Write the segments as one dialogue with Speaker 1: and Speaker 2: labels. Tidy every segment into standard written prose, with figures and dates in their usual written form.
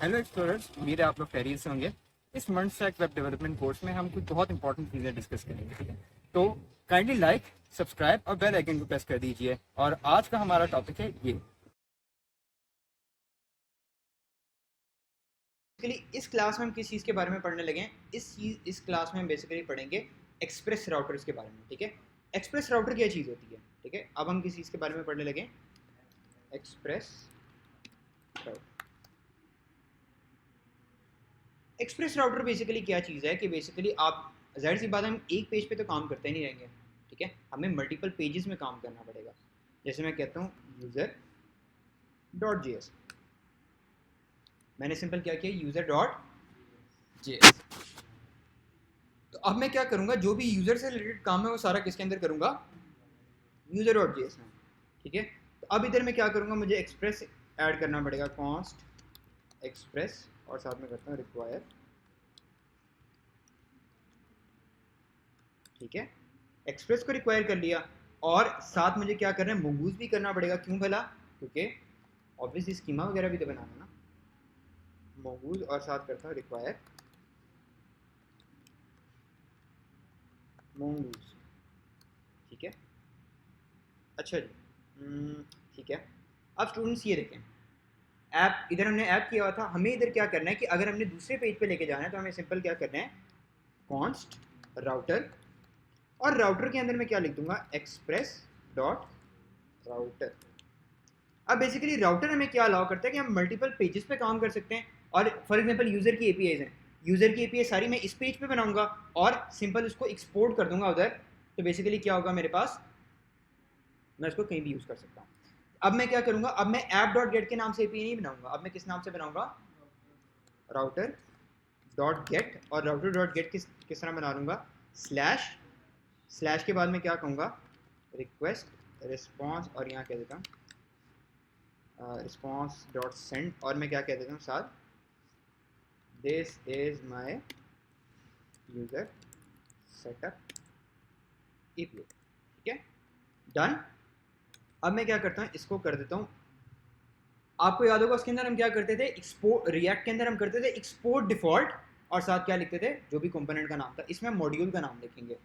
Speaker 1: Hello explorers, उम्मीद है आप लोग खैरियत से होंगे। इस month stack web development course में हम कुछ बहुत इंपॉर्टेंट चीज़ें डिस्कस करेंगे, ठीक है। तो काइंडली लाइक, सब्सक्राइब और बेल आइकन को प्रेस कर दीजिए। और आज का हमारा टॉपिक है ये।
Speaker 2: बेसिकली इस क्लास में हम किस चीज़ के बारे में पढ़ने लगे हैं, इस क्लास में हम बेसिकली पढ़ेंगे एक्सप्रेस राउटर्स के बारे में, ठीक है। एक्सप्रेस राउटर क्या चीज़ होती है, ठीक है। अब हम किस चीज़ के बारे में पढ़ने लगे, express router. Express router basically क्या चीज़ है कि बेसिकली आप, जाहिर सी बात है, हम एक पेज पे तो काम करते नहीं रहेंगे, ठीक है। हमें मल्टीपल पेजेस में काम करना पड़ेगा। जैसे मैं कहता हूँ यूज़र डॉट जे एस, मैंने सिंपल क्या किया, यूज़र डॉट जे एस। तो अब मैं क्या करूँगा, जो भी यूज़र से रिलेटेड काम है वो सारा किसके अंदर करूँगा, यूज़र डॉट जे एस में, ठीक है। तो अब इधर मैं क्या करूँगा, मुझे एक्सप्रेस ऐड करना पड़ेगा, कॉन्स्ट एक्सप्रेस, और साथ में करता हूँ रिक्वायर, ठीक है। एक्सप्रेस को रिक्वायर कर लिया, और साथ मुझे क्या करना है, मंगूज भी करना पड़ेगा। क्यों भला, क्योंकि ऑब्वियसली स्कीमा वगैरह भी तो बनाना ना, मंगूज, और साथ करता हूँ रिक्वायर मंगूज, ठीक है। अच्छा जी, ठीक है। अब स्टूडेंट्स ये देखें, ऐप इधर हमने ऐप किया हुआ था, हमें इधर क्या करना है कि अगर हमने दूसरे पेज पे लेके जाना है तो हमें सिंपल क्या करना है, कॉन्स्ट राउटर, और राउटर के अंदर मैं क्या लिख दूंगा, एक्सप्रेस डॉट राउटर। अब बेसिकली राउटर हमें क्या अलाउ करता है कि हम मल्टीपल पेजेस पे काम कर सकते हैं। और फॉर एग्जांपल यूज़र की एपीआईज हैं, यूज़र की एपीआई सारी मैं इस पेज पे बनाऊंगा और सिंपल उसको एक्सपोर्ट कर दूंगा उधर। तो बेसिकली क्या होगा मेरे पास, मैं इसको कहीं भी यूज़ कर सकता हूँ। अब मैं क्या करूंगा, अब मैं ऐप डॉट गेट के नाम से एपीआई नहीं बनाऊंगा, अब मैं किस नाम से बनाऊंगा, राउटर डॉट गेट। और राउटर डॉट गेट किस तरह बना लूँगा, स्लैश, स्लैश के बाद में क्या कहूँगा, रिक्वेस्ट रिस्पॉन्स, और यहाँ कह देता हूँ रिस्पॉन्स डॉट सेंड, और मैं क्या कह देता हूँ साथ, this is my user setup API, ठीक है, डन। अब मैं क्या करता हूँ, इसको कर देता हूँ, आपको याद होगा उसके अंदर हम क्या करते थे, एक्सपोर्ट, रिएक्ट के अंदर हम करते थे एक्सपोर्ट डिफॉल्ट, और साथ क्या लिखते थे, जो भी कंपोनेंट का नाम था, इसमें मॉड्यूल का नाम लिखेंगे।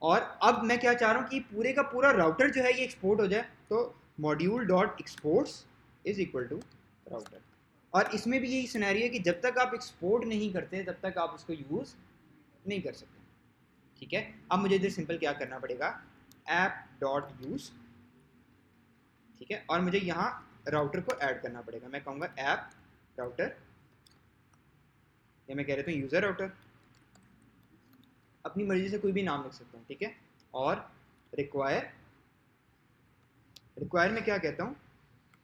Speaker 2: और अब मैं क्या चाह रहा हूँ कि पूरे का पूरा राउटर जो है ये एक्सपोर्ट हो जाए, तो module dot exports is equal to router. और इसमें भी यही सिनेरियो है कि जब तक आप एक्सपोर्ट नहीं करते तब तक आप उसको यूज़ नहीं कर सकते, ठीक है। अब मुझे इधर सिंपल क्या करना पड़ेगा, ऐप डॉट यूज़, ठीक है, और मुझे यहाँ राउटर को ऐड करना पड़ेगा। मैं कहूँगा ऐप राउटर, या मैं कह रहा हूँ यूज़र राउटर, अपनी मर्जी से कोई भी नाम लिख सकता हूँ, ठीक है। और रिक्वायर, रिक्वायर में क्या कहता हूँ,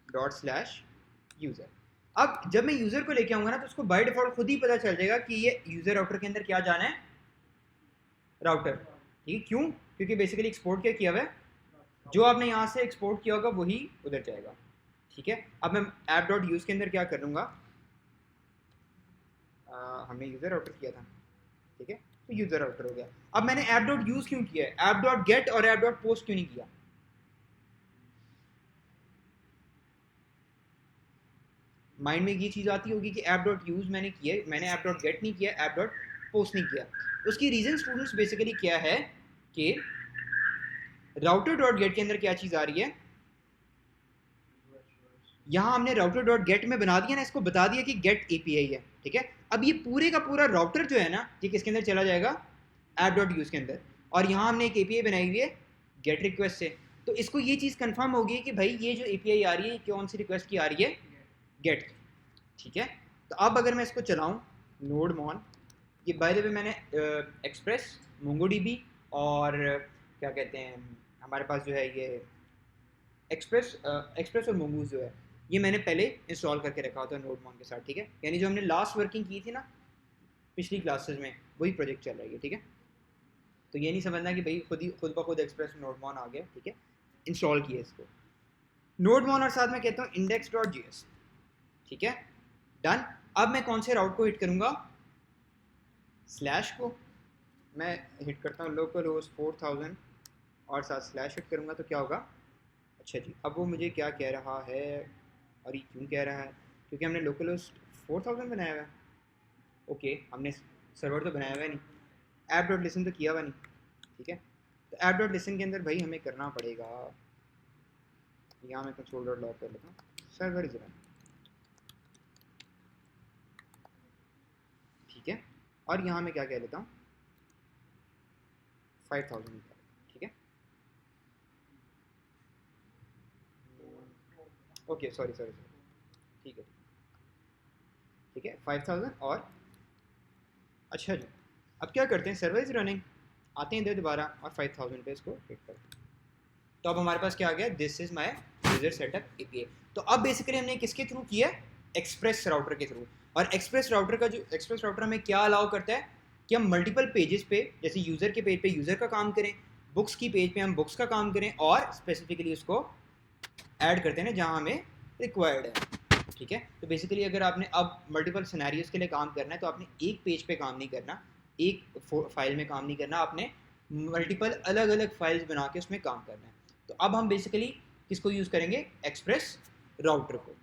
Speaker 2: डॉट स्लैश यूज़र। अब जब मैं यूज़र को लेके आऊँगा ना, तो उसको बाय डिफॉल्ट खुद ही पता चल जाएगा कि ये यूज़र राउटर के अंदर क्या जाना है, राउटर, ठीक है। क्यों, क्योंकि बेसिकली एक्सपोर्ट क्या किया हुआ है, जो आपने यहाँ से एक्सपोर्ट किया होगा वही उधर जाएगा, ठीक है। अब मैं ऐप डॉट यूज़ के अंदर क्या कर लूँगा, हमने यूज़र राउटर किया था, ठीक है, तो यूज़र राउटर हो गया। अब मैंने ऐप डॉट यूज़ क्यों किया है, ऐप डॉट गेट और ऐप डॉट पोस्ट क्यों नहीं किया, माइंड में ये चीज़ आती होगी कि ऐप डॉट यूज़ मैंने किया है, मैंने ऐप डॉट गेट नहीं किया, ऐप डॉट पोस्ट नहीं किया। उसकी रीज़न स्टूडेंट्स बेसिकली क्या है कि राउटर डॉट गेट के अंदर क्या चीज़ आ रही है, यहाँ हमने राउटर डॉट गेट में बना दिया ना, इसको बता दिया कि गेट एपीआई है, ठीक है। अब ये पूरे का पूरा राउटर जो है ना, ये किसके अंदर चला जाएगा, ऐप डॉट यूज़ के अंदर। और यहाँ हमने एक एपीआई बनाई हुई है गेट रिक्वेस्ट से, तो इसको ये चीज़ कंफर्म होगी कि भाई ये जो एपीआई आ रही है कौन सी रिक्वेस्ट की आ रही है, गेट, ठीक है। तो अब अगर मैं इसको चलाऊँ, नोड मॉन, ये बाय द वे मैंने एक्सप्रेस, मोंगोडीबी, और क्या कहते हैं हमारे पास जो है ये एक्सप्रेस, एक्सप्रेस और मोमोज जो है, ये मैंने पहले इंस्टॉल करके रखा होता है नोडमॉन के साथ, ठीक है। यानी जो हमने लास्ट वर्किंग की थी ना पिछली क्लासेस में, वही प्रोजेक्ट चल रही है, ठीक है। तो ये नहीं समझना कि भाई खुद ब खुद एक्सप्रेस नोडमॉन आ गया, ठीक है, इंस्टॉल किया इसको नोडमॉन, और साथ में कहता हूँ इंडेक्स डॉट जी एस, ठीक है, डन। अब मैं कौन से राउट को हिट करूँगा, स्लैश को मैं हिट करता हूँ, लोकल होस्ट 4000, और साथ स्लैश हिट करूँगा तो क्या होगा, अच्छा जी। अब वो मुझे क्या कह रहा है, और ये क्यों कह रहा है, क्योंकि हमने लोकल होस्ट 4000 बनाया हुआ है। ओके, हमने सर्वर तो बनाया हुआ है नहीं, ऐप डॉट लिसन तो किया हुआ नहीं, ठीक है। तो ऐप डॉट लिसन के अंदर भाई हमें करना पड़ेगा, यहाँ मैं कंसोल डॉट लॉग कर लेता हूँ, सर्वर इज रन, ठीक है। और यहाँ मैं क्या कह लेता हूँ 5000, ठीक है। ओके सॉरी, ठीक है, ठीक है 5000। और अच्छा जी, अब क्या करते हैं, सर्वर इज रनिंग, आते हैं इधर दोबारा और 5000 पे इसको हिट करते हैं। तो अब हमारे पास क्या आ गया, this is my user setup API. तो अब बेसिकली हमने किसके थ्रू किया, एक्सप्रेस राउटर के थ्रू। और एक्सप्रेस राउटर का जो एक्सप्रेस राउटर हमें क्या अलाउ करता है कि हम मल्टीपल पेजेस पे, जैसे यूज़र के पेज पे यूज़र का काम करें, बुक्स की पेज पे हम बुक्स का काम करें, और स्पेसिफिकली उसको ऐड करते हैं ना जहाँ हमें रिक्वायर्ड है, ठीक है। तो बेसिकली अगर आपने अब मल्टीपल सिनेरियोज के लिए काम करना है तो आपने एक पेज पे काम नहीं करना, एक फाइल में काम नहीं करना, आपने मल्टीपल अलग अलग फाइल्स बना के उसमें काम करना है। तो अब हम बेसिकली किसको यूज़ करेंगे, एक्सप्रेस राउटर को।